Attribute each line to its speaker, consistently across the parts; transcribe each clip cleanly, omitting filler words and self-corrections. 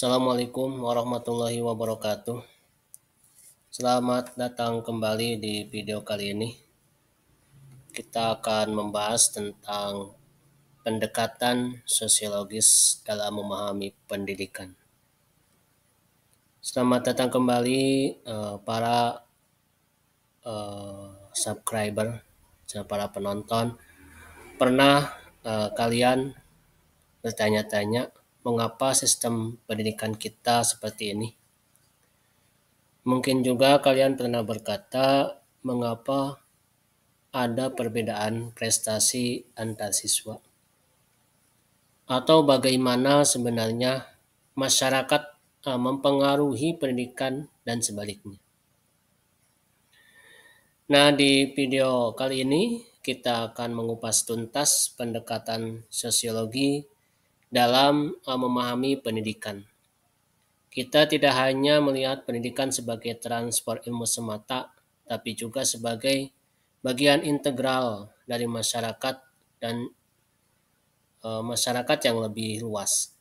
Speaker 1: Assalamualaikum warahmatullahi wabarakatuh. Selamat datang kembali di video kali ini. Kita akan membahas tentang pendekatan sosiologis dalam memahami pendidikan. Selamat datang kembali para subscriber, para penonton. Pernah kalian bertanya-tanya mengapa sistem pendidikan kita seperti ini? Mungkin juga kalian pernah berkata, mengapa ada perbedaan prestasi antar siswa? Atau bagaimana sebenarnya masyarakat mempengaruhi pendidikan dan sebaliknya. Nah, di video kali ini kita akan mengupas tuntas pendekatan sosiologi dalam memahami pendidikan. Kita tidak hanya melihat pendidikan sebagai transfer ilmu semata, tapi juga sebagai bagian integral dari masyarakat dan masyarakat yang lebih luas.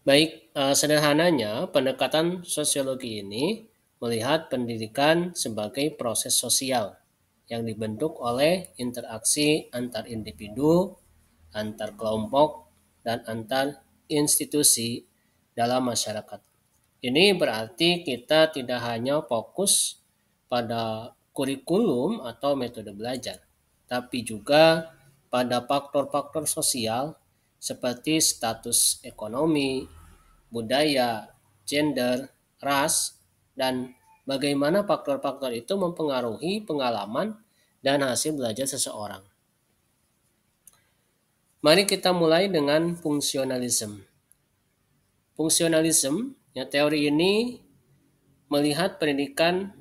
Speaker 1: Baik, sederhananya pendekatan sosiologi ini melihat pendidikan sebagai proses sosial yang dibentuk oleh interaksi antar individu, antar kelompok, dan antar institusi dalam masyarakat. Ini berarti kita tidak hanya fokus pada kurikulum atau metode belajar, tapi juga pada faktor-faktor sosial seperti status ekonomi, budaya, gender, ras, dan bagaimana faktor-faktor itu mempengaruhi pengalaman dan hasil belajar seseorang. Mari kita mulai dengan fungsionalisme. Fungsionalisme, teori ini melihat pendidikan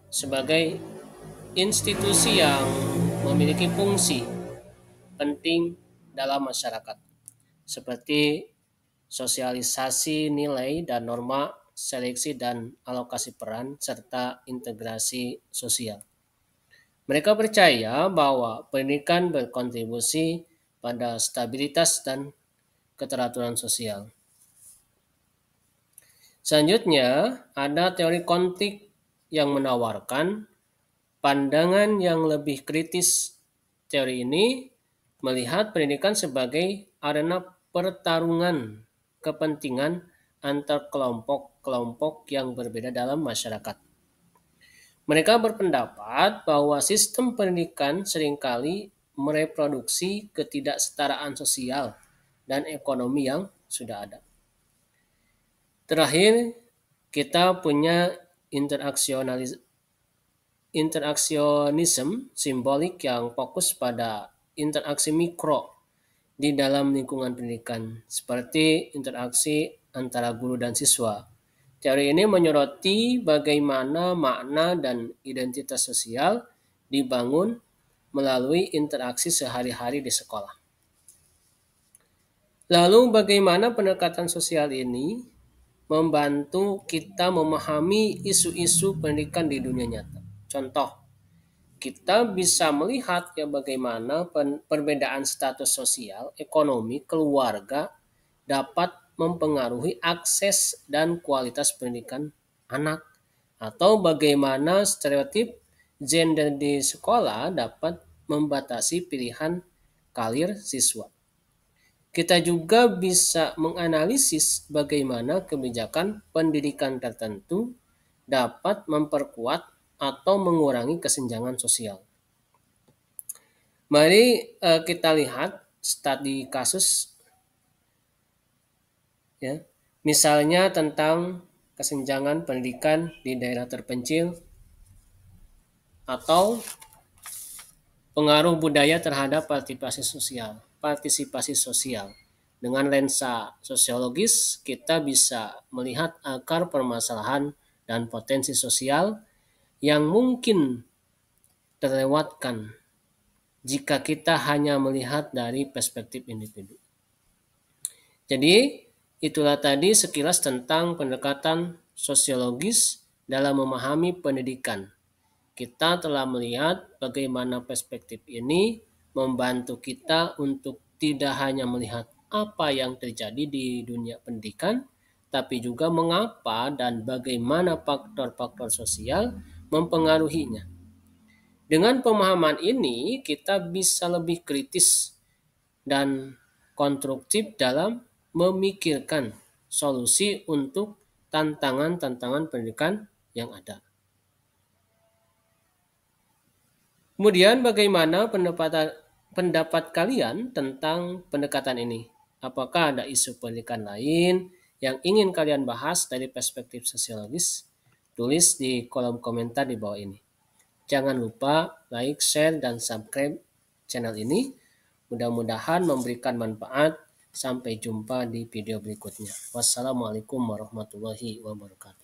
Speaker 1: sebagai institusi yang memiliki fungsi penting dalam masyarakat, seperti sosialisasi nilai dan norma, seleksi dan alokasi peran, serta integrasi sosial. Mereka percaya bahwa pendidikan berkontribusi pada stabilitas dan keteraturan sosial. Selanjutnya, ada teori konflik yang menawarkan pandangan yang lebih kritis. Teori ini melihat pendidikan sebagai arena pertarungan kepentingan antar kelompok-kelompok yang berbeda dalam masyarakat. Mereka berpendapat bahwa sistem pendidikan seringkali mereproduksi ketidaksetaraan sosial dan ekonomi yang sudah ada. Terakhir, kita punya interaksionisme simbolik yang fokus pada interaksi mikro di dalam lingkungan pendidikan, seperti interaksi antara guru dan siswa. Teori ini menyoroti bagaimana makna dan identitas sosial dibangun melalui interaksi sehari-hari di sekolah. Lalu bagaimana pendekatan sosial ini membantu kita memahami isu-isu pendidikan di dunia nyata? Contoh, kita bisa melihat bagaimana perbedaan status sosial, ekonomi, keluarga dapat mempengaruhi akses dan kualitas pendidikan anak, atau bagaimana stereotip gender di sekolah dapat membatasi pilihan karir siswa. Kita juga bisa menganalisis bagaimana kebijakan pendidikan tertentu dapat memperkuat atau mengurangi kesenjangan sosial. Mari kita lihat studi kasus, misalnya tentang kesenjangan pendidikan di daerah terpencil atau pengaruh budaya terhadap partisipasi sosial. Dengan lensa sosiologis, kita bisa melihat akar permasalahan dan potensi sosial yang mungkin terlewatkan jika kita hanya melihat dari perspektif individu. Jadi, itulah tadi sekilas tentang pendekatan sosiologis dalam memahami pendidikan. Kita telah melihat bagaimana perspektif ini membantu kita untuk tidak hanya melihat apa yang terjadi di dunia pendidikan, tapi juga mengapa dan bagaimana faktor-faktor sosial mempengaruhinya. Dengan pemahaman ini, kita bisa lebih kritis dan konstruktif dalam memikirkan solusi untuk tantangan-tantangan pendidikan yang ada. Kemudian bagaimana pendapat kalian tentang pendekatan ini? Apakah ada isu pendidikan lain yang ingin kalian bahas dari perspektif sosiologis? Tulis di kolom komentar di bawah ini. Jangan lupa like, share, dan subscribe channel ini. Mudah-mudahan memberikan manfaat. Sampai jumpa di video berikutnya. Wassalamualaikum warahmatullahi wabarakatuh.